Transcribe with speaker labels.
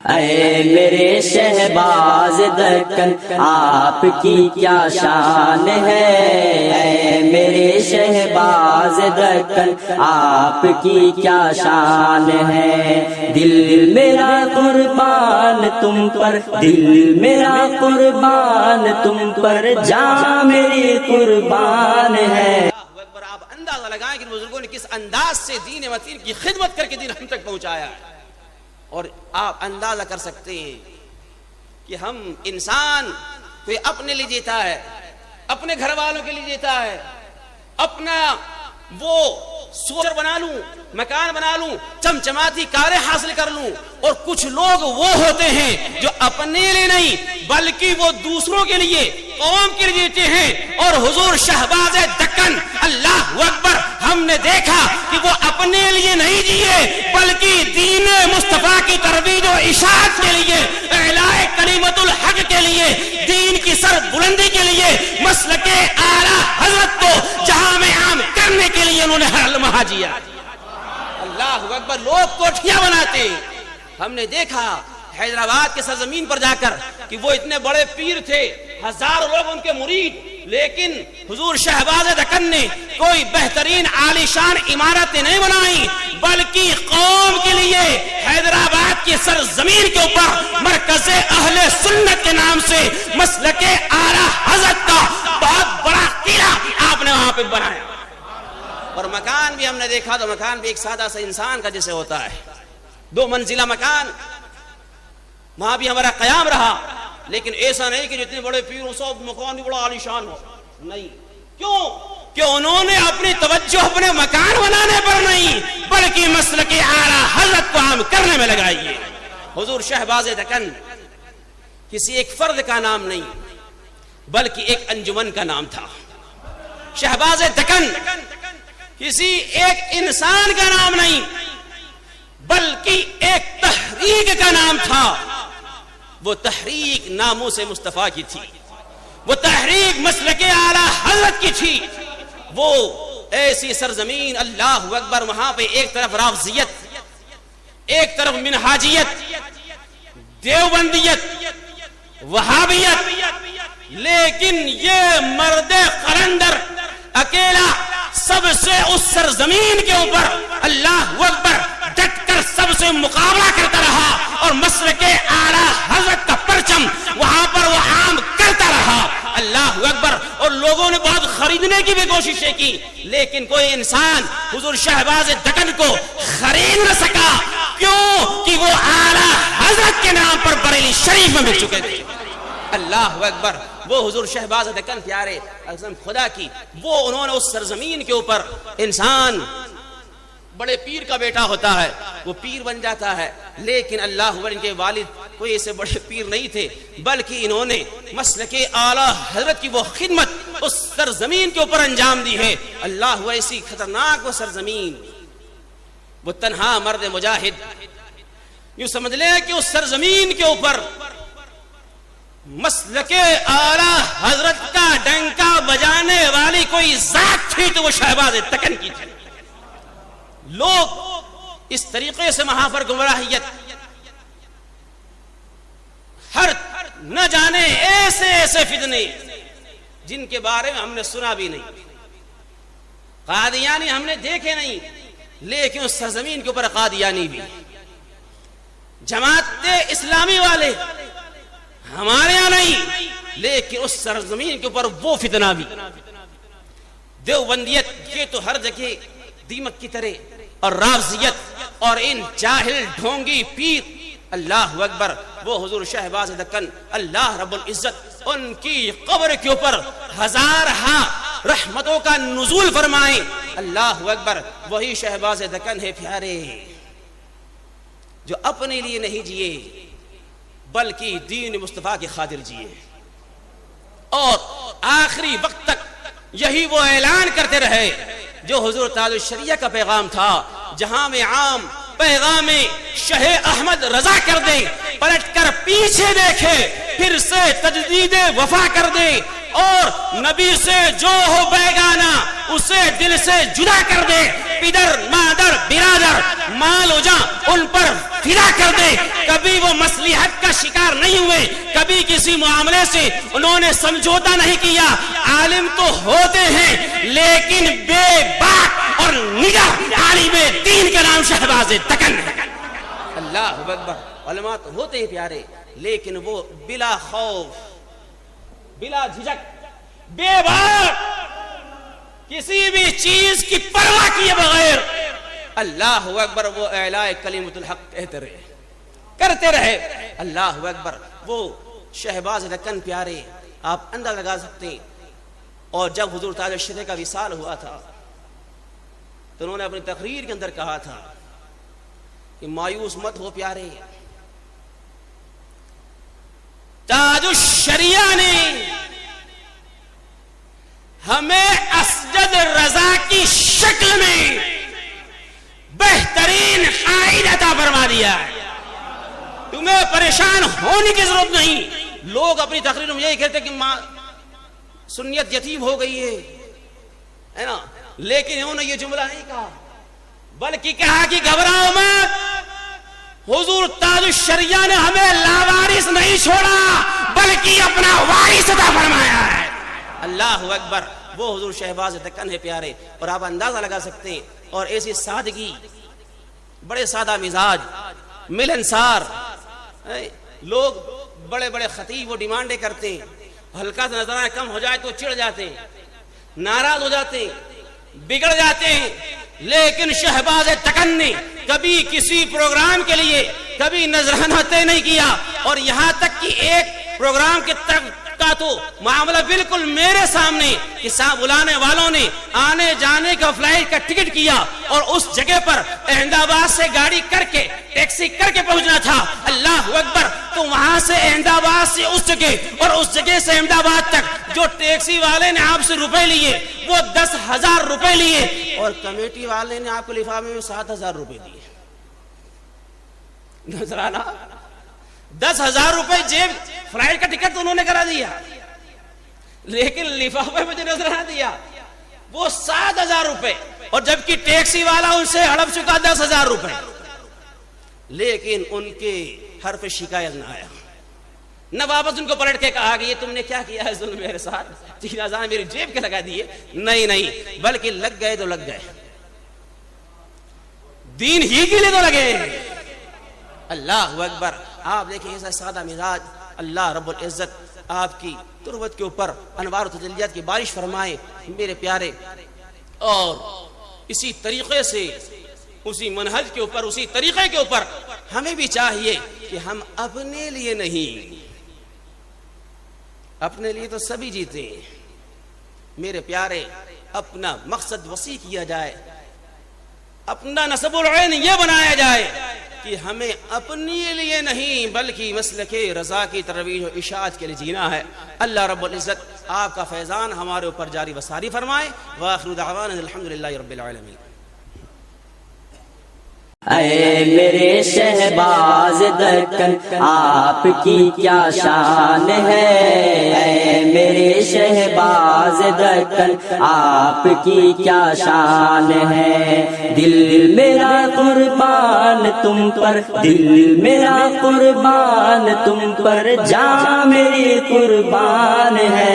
Speaker 1: اے میرے شہباز دکن آپ کی کیا شان ہے، اے میرے شہباز دکن آپ کی کیا شان ہے، دل میرا قربان تم پر، دل میرا قربان تم پر، جان میری قربان ہے۔
Speaker 2: آپ اندازہ لگائیں کہ بزرگوں نے کس انداز سے دین متین کی خدمت کر کے دین ہم تک پہنچایا ہے، اور آپ اندازہ کر سکتے ہیں کہ ہم انسان کوئی اپنے لیے جیتا ہے، اپنے گھر والوں کے لیے جیتا ہے، اپنا وہ سوچر بنا لوں، مکان بنا لوں، چمچماتی کاریں حاصل کر لوں، اور کچھ لوگ وہ ہوتے ہیں جو اپنے لیے نہیں بلکہ وہ دوسروں کے لیے، قوم کے لیے جیتے ہیں۔ اور حضور شہباز دکن اللہ اکبر، ہم نے دیکھا کہ وہ اپنے لیے نہیں جیے بلکہ دین مصطفیٰ کی ترویج و اشاعت کے لیے، اعلاء کلمت الحق کے لیے، دین کی سر بلندی کے لیے، مسلک اعلیٰ حضرت کو جہاں میں عام کرنے کے لیے انہوں نے ہر لمحہ جیا۔ اللہ اکبر، لوگ کوٹھیاں بناتے، ہم نے دیکھا حیدرآباد کے سرزمین پر جا کر کہ وہ اتنے بڑے پیر تھے، ہزاروں لوگ ان کے مرید، لیکن حضور شہباز دکن نے کوئی بہترین عالیشان عمارتیں نہیں بنائی بلکہ قوم کے لیے حیدرآباد کی سرزمین کے اوپر مرکز اہل سنت کے نام سے مسلک اعلیٰ حضرت کا بہت بڑا قلعہ آپ نے وہاں پہ بنایا۔ اور مکان بھی ہم نے دیکھا تو مکان بھی ایک سادہ سا انسان کا جیسے ہوتا ہے، 2 منزلہ مکان، وہاں بھی ہمارا قیام رہا، لیکن ایسا نہیں کہ جتنے بڑے پیر ہو سب مکان بھی بڑا عالیشان ہو، نہیں۔ کیوں؟ کہ انہوں نے اپنی توجہ اپنے مکان بنانے پر نہیں بلکہ مسلک اعلیٰ حضرت کو عام کرنے میں لگائی ہے۔ حضور شہباز دکن کسی ایک فرد کا نام نہیں بلکہ ایک انجمن کا نام تھا۔ شہباز دکن کسی ایک انسان کا نام نہیں بلکہ ایک تحریک کا نام تھا۔ وہ تحریک ناموس مصطفیٰ کی تھی، وہ تحریک مسلک اعلیٰ حضرت کی تھی۔ وہ ایسی سرزمین، اللہ اکبر، وہاں پہ ایک طرف رافضیت، ایک طرف منہاجیت، دیوبندیت، وہابیت، لیکن یہ مرد قلندر اکیلا سب سے اس سرزمین کے اوپر اللہ اکبر ڈٹ کر سب سے مقابلہ کرتا رہا، اور مسلک اعلیٰ حضرت کا پرچم وہاں پر وہ عام کرتا رہا۔ اللہ اکبر، اور لوگوں نے بہت خریدنے کی بھی کوششیں کی لیکن کوئی انسان حضور شہباز دکن کو خرید نہ سکا۔ کیوں؟ کہ وہ اعلیٰ حضرت کے نام پر بریلی شریف میں مل چکے تھے۔ اللہ اکبر، وہ حضور شہباز دکن پیارے قسم خدا کی، وہ انہوں نے اس سرزمین کے اوپر، انسان بڑے پیر کا بیٹا ہوتا ہے وہ پیر بن جاتا ہے، لیکن اللہ اکبر، ان کے والد کوئی ایسے بڑے پیر نہیں تھے بلکہ انہوں نے مسلک اعلیٰ حضرت کی وہ خدمت اس سرزمین کے اوپر انجام دی ہے۔ اللہ اکبر، ایسی خطرناک وہ سرزمین، وہ تنہا مرد مجاہد، یوں سمجھ لیں کہ اس سرزمین کے اوپر مسلک اعلیٰ حضرت کا ڈنکا بجانے والی کوئی ذات تھی تو وہ شہباز دکن کی تھی۔ لوگ اس طریقے سے وہاں پر گمراہیت، ہر نہ جانے ایسے ایسے فتنے جن کے بارے میں ہم نے سنا بھی نہیں، قادیانی ہم نے دیکھے نہیں، لیکن اس سرزمین کے اوپر قادیانی بھی، جماعت اسلامی والے ہمارے یہاں نہیں، لیکن اس سرزمین کے اوپر وہ فتنہ بھی، دیوبندیت یہ تو ہر جگہ دیمک کی طرح، اور رافضیت اور ان جاہل ڈھونگی پیر، اللہ اکبر، وہ حضور شہباز دکن اللہ رب العزت ان کی قبر کے اوپر ہزارہا رحمتوں کا نزول فرمائے۔ اللہ اکبر، وہی شہباز دکن ہے پیارے جو اپنے لیے نہیں جیے بلکہ دین مصطفیٰ کی خاطر جیے، اور آخری وقت تک یہی وہ اعلان کرتے رہے جو حضور تاج الشریعہ کا پیغام تھا، جہاں میں عام پیغام شہ احمد رضا کر دے، پلٹ کر پیچھے دیکھے، پھر سے تجدید وفا کر دے، اور نبی سے جو ہو بیگانہ اسے دل سے جدا کر دے، پدر مادر برادر مال و جاں ان پر فدا کر دے، کبھی وہ مسلم شکار نہیں ہوئے, کبھی کسی معاملے سے انہوں نے سمجھوتا نہیں کیا. عالم تو ہوتے ہیں لیکن بے باک اور نگاہ عالم دین کا نام شہباز دکن ہے. اللہ اکبر. علماء تو ہوتے ہیں پیارے, لیکن وہ بلا خوف, بلا جھجک, بے باک, کسی بھی چیز کی پرواہ کیے بغیر اللہ اکبر وہ اعلاء کلمۃ الحق کہتے رہے, کرتے رہے. اللہ اکبر. وہ شہباز دکن پیارے آپ اندازہ لگا سکتے ہیں. اور جب حضور تاج الشریعہ کا وصال ہوا تھا تو انہوں نے اپنی تقریر کے اندر کہا تھا کہ مایوس مت ہو پیارے, تاج الشریعہ نے ہمیں اسجد رضا کی شکل میں بہترین قائد عطا فرما دیا ہے, تمہیں پریشان ہونے کی ضرورت نہیں. لوگ اپنی تقریر میں یہی کہتے کہ سنیت یتیم ہو گئی ہے نا, لیکن انہوں نے یہ جملہ نہیں کہا, بلکہ کہا کہ گھبراؤ مت, حضور تاج الشریعہ نے ہمیں لاوارث نہیں چھوڑا بلکہ اپنا وارث عطا فرمایا ہے. اللہ اکبر. وہ حضور شہباز دکن ہے پیارے, اور آپ اندازہ لگا سکتے ہیں. اور ایسی سادگی, بڑے سادہ مزاج, ملنسار. لوگ بڑے بڑے خطیب وہ ڈیمانڈیں کرتے ہیں, ہلکا سا نظرانہ کم ہو جائے تو چڑ جاتے ہیں, ناراض ہو جاتے ہیں, بگڑ جاتے ہیں. لیکن شہباز دکن نے کبھی کسی پروگرام کے لیے کبھی نذرانہ طے نہیں کیا, اور یہاں تک کہ ایک پروگرام کے کا تو معاملہ بالکل میرے سامنے کہ صاحب بلانے والوں نے آنے جانے کا فلائٹ کا ٹکٹ کیا اور اس جگہ پر احمد آباد سے گاڑی کر کے ٹیکسی کر کے پہنچنا تھا. اللہ اکبر. تو وہاں سے احمد آباد سے اس جگہ اور اس جگہ سے احمد آباد تک جو ٹیکسی والے نے آپ سے روپے لیے وہ 10,000 روپے لیے, اور کمیٹی والے نے آپ کو لفافے میں 7,000 روپے دیے. نذرانہ 10,000 روپے جیب, فلائٹ کا ٹکٹ تو انہوں نے کرا دیا, لیکن لفافے میں جو نذرانہ دیا وہ 7,000 روپے, اور جبکہ ٹیکسی والا ان سے ہڑپ چکا 10,000 روپے. لیکن ان کے حرف شکایت نہ آیا, نہ واپس ان کو پلٹ کے کہا کہ یہ تم نے کیا کیا ہے ظلم میرے ساتھ, 3,000 میری جیب کے لگا دیے. نہیں, بلکہ لگ گئے تو لگ گئے, دین ہی کے لیے تو لگے. اللہ اکبر. آپ دیکھیں ایسا سادہ مزاج, اللہ رب العزت آپ کی تربت کے اوپر انوار و تجلیات کی بارش فرمائے میرے پیارے. اور اسی طریقے سے, اسی منہج کے اوپر, اسی طریقے کے اوپر ہمیں بھی چاہیے کہ ہم اپنے لیے نہیں, اپنے لیے تو سبھی جیتے ہیں میرے پیارے, اپنا مقصد وسیع کیا جائے, اپنا نصب العین یہ بنایا جائے کہ ہمیں اپنے لیے نہیں بلکہ مسلک رضا کی ترویج و اشاعت کے لیے جینا ہے. اللہ رب العزت آپ کا فیضان ہمارے اوپر جاری و ساری فرمائے. وآخر دعوانا الحمدللہ رب العالمین.
Speaker 1: اے میرے شہباز دکن آپ کی کیا شان ہے, اے میرے شہباز دکن آپ کی کیا شان ہے. دل میرا قربان تم پر, دل میرا قربان تم پر, جان میری قربان ہے.